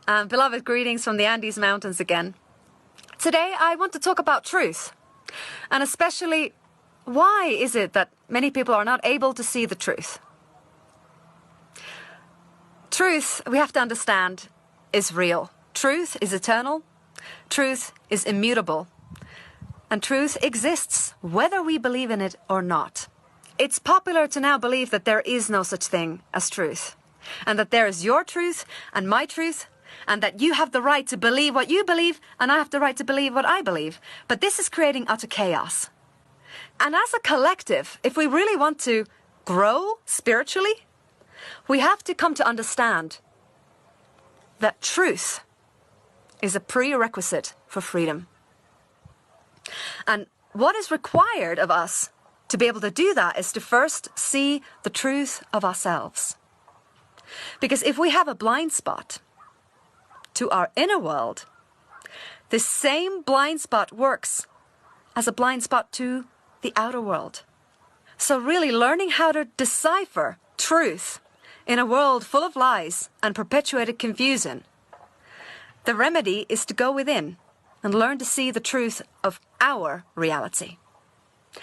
Beloved greetings from the Andes Mountains again. Today I want to talk about truth, and especially why is it that many people are not able to see the truth? Truth, we have to understand, is real. Truth is eternal. Truth is immutable. And truth exists whether we believe in it or not. It's popular to now believe that there is no such thing as truth, and that there is your truth and my truth, and that you have the right to believe what you believe, and I have the right to believe what I believe. But this is creating utter chaos. And as a collective, if we really want to grow spiritually, we have to come to understand that truth is a prerequisite for freedom. And what is required of us to be able to do that is to first see the truth of ourselves. Because if we have a blind spot to our inner world, this same blind spot works as a blind spot to the outer world. So really learning how to decipher truth in a world full of lies and perpetuated confusion, the remedy is to go within and learn to see the truth of our reality.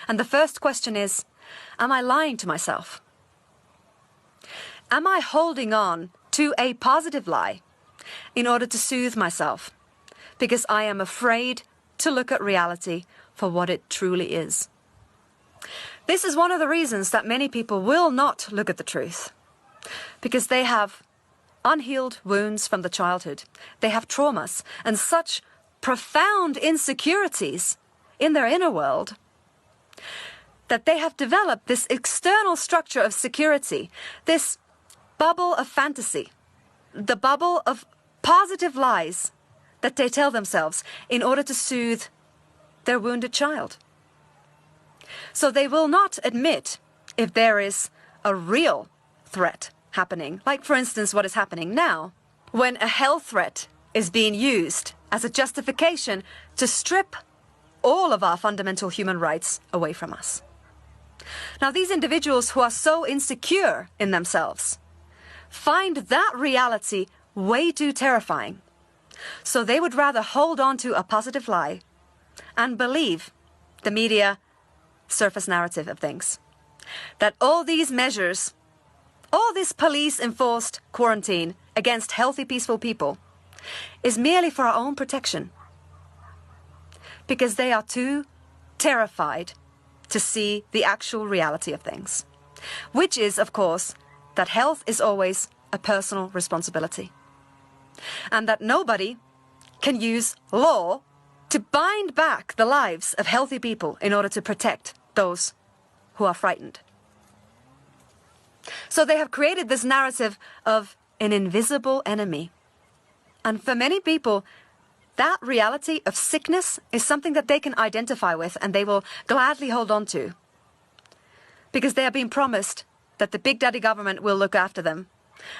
And the first question is, am I lying to myself? Am I holding on to a positive lie in order to soothe myself, because I am afraid to look at reality for what it truly is? This is one of the reasons that many people will not look at the truth, because they have unhealed wounds from the childhood. They have traumas and such profound insecurities in their inner world that they have developed this external structure of security, this bubble of fantasy, the bubble of positive lies that they tell themselves in order to soothe their wounded child. So they will not admit if there is a real threat happening, like for instance what is happening now, when a health threat is being used as a justification to strip all of our fundamental human rights away from us. Now these individuals who are so insecure in themselves find that reality way too terrifying. So they would rather hold on to a positive lie and believe the media surface narrative of things. That all these measures, all this police-enforced quarantine against healthy, peaceful people is merely for our own protection. Because they are too terrified to see the actual reality of things. Which is, of course, that health is always a personal responsibility. And that nobody can use law to bind back the lives of healthy people in order to protect those who are frightened. So they have created this narrative of an invisible enemy. And for many people, that reality of sickness is something that they can identify with and they will gladly hold on to. Because they are being promised that the big daddy government will look after them.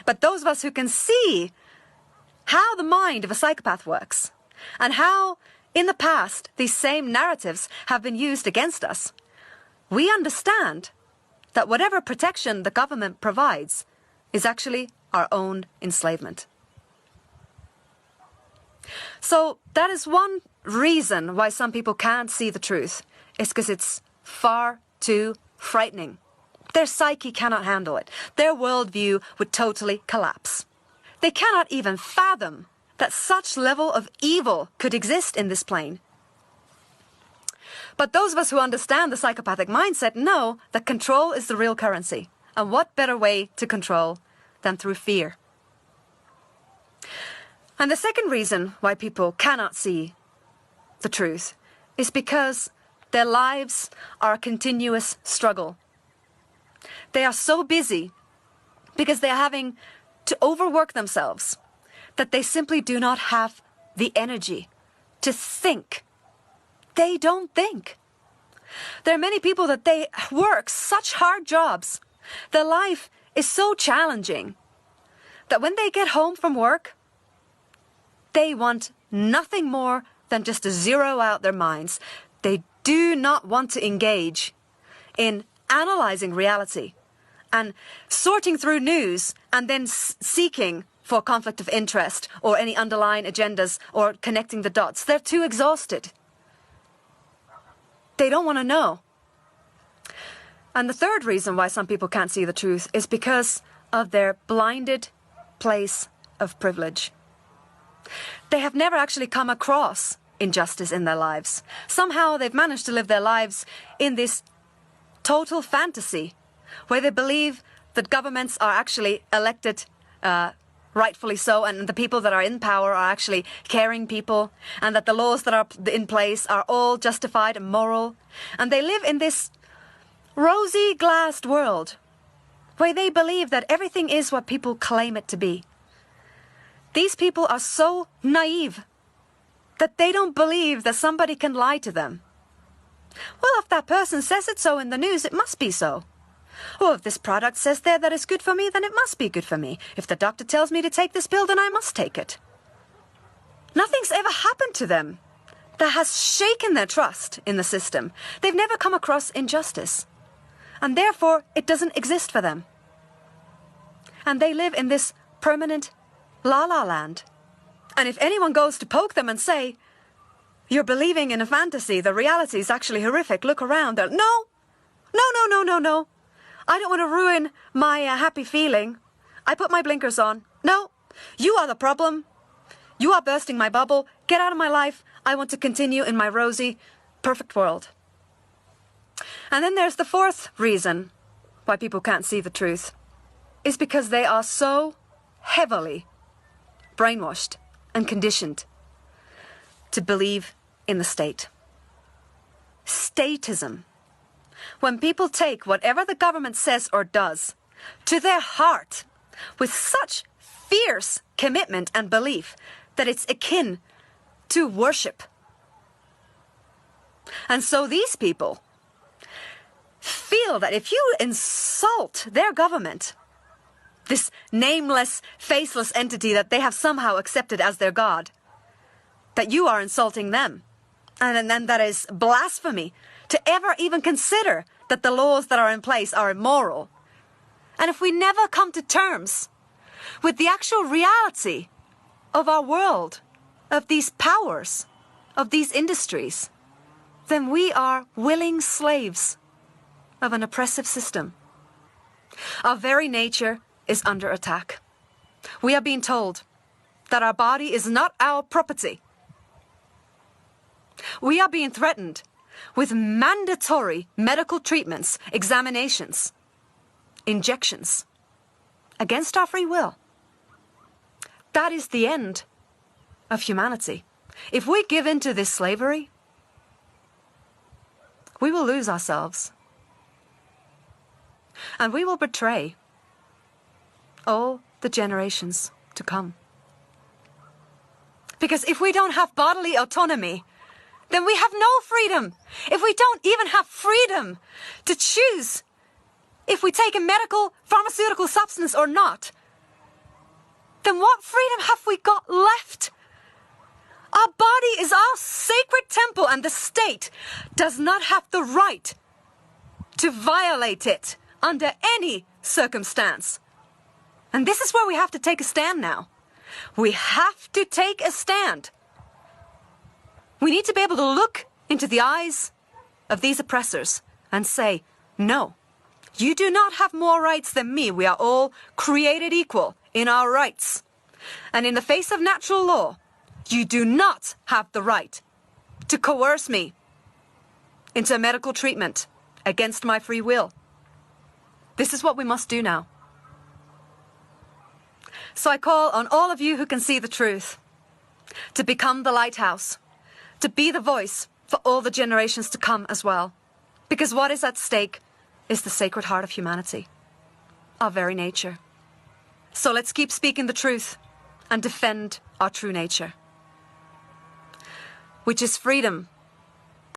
But those of us who can see how the mind of a psychopath works, and how in the past these same narratives have been used against us, we understand that whatever protection the government provides is actually our own enslavement. So that is one reason why some people can't see the truth, is because it's far too frightening. Their psyche cannot handle it. Their worldview would totally collapse. They cannot even fathom that such level of evil could exist in this plane. But those of us who understand the psychopathic mindset know that control is the real currency. And what better way to control than through fear? And the second reason why people cannot see the truth is because their lives are a continuous struggle. They are so busy because they are having to overwork themselves that they simply do not have the energy to think. They don't think. There are many people that they work such hard jobs. Their life is so challenging that when they get home from work, they want nothing more than just to zero out their minds. They do not want to engage in analyzing reality and sorting through news and then seeking for conflict of interest or any underlying agendas or connecting the dots. They're too exhausted. They don't want to know. And the third reason why some people can't see the truth is because of their blinded place of privilege. They have never actually come across injustice in their lives. Somehow they've managed to live their lives in this total fantasy where they believe that governments are actually elected rightfully so, and the people that are in power are actually caring people, and that the laws that are in place are all justified and moral. And they live in this rosy glassed world where they believe that everything is what people claim it to be. These people are so naive that they don't believe that somebody can lie to them. Well, if that person says it so in the news, it must be so. Or if this product says there that it's good for me, then it must be good for me. If the doctor tells me to take this pill, then I must take it. Nothing's ever happened to them that has shaken their trust in the system. They've never come across injustice. And therefore, it doesn't exist for them. And they live in this permanent la-la land. And if anyone goes to poke them and say, "You're believing in a fantasy, the reality is actually horrific, look around," they're, no, I don't want to ruin my happy feeling. I put my blinkers on. No, you are the problem. You are bursting my bubble. Get out of my life. I want to continue in my rosy, perfect world. And then there's the fourth reason why people can't see the truth. Is because they are so heavily brainwashed and conditioned to believe in the state. Statism. When people take whatever the government says or does to their heart with such fierce commitment and belief that it's akin to worship. And so these people feel that if you insult their government, this nameless, faceless entity that they have somehow accepted as their God, that you are insulting them. And then that is blasphemy to ever even consider that the laws that are in place are immoral. And if we never come to terms with the actual reality of our world, of these powers, of these industries, then we are willing slaves of an oppressive system. Our very nature is under attack. We are being told that our body is not our property. We are being threatened with mandatory medical treatments, examinations, injections, against our free will. That is the end of humanity. If we give in to this slavery, we will lose ourselves. And we will betray all the generations to come. Because if we don't have bodily autonomy, then we have no freedom. If we don't even have freedom to choose if we take a medical, pharmaceutical substance or not, then what freedom have we got left? Our body is our sacred temple, and the state does not have the right to violate it under any circumstance. And this is where we have to take a stand now. We have to take a stand. We need to be able to look into the eyes of these oppressors and say, no, you do not have more rights than me. We are all created equal in our rights. And in the face of natural law, you do not have the right to coerce me into medical treatment against my free will. This is what we must do now. So I call on all of you who can see the truth to become the lighthouse, to be the voice for all the generations to come as well. Because what is at stake is the sacred heart of humanity, our very nature. So let's keep speaking the truth and defend our true nature, which is freedom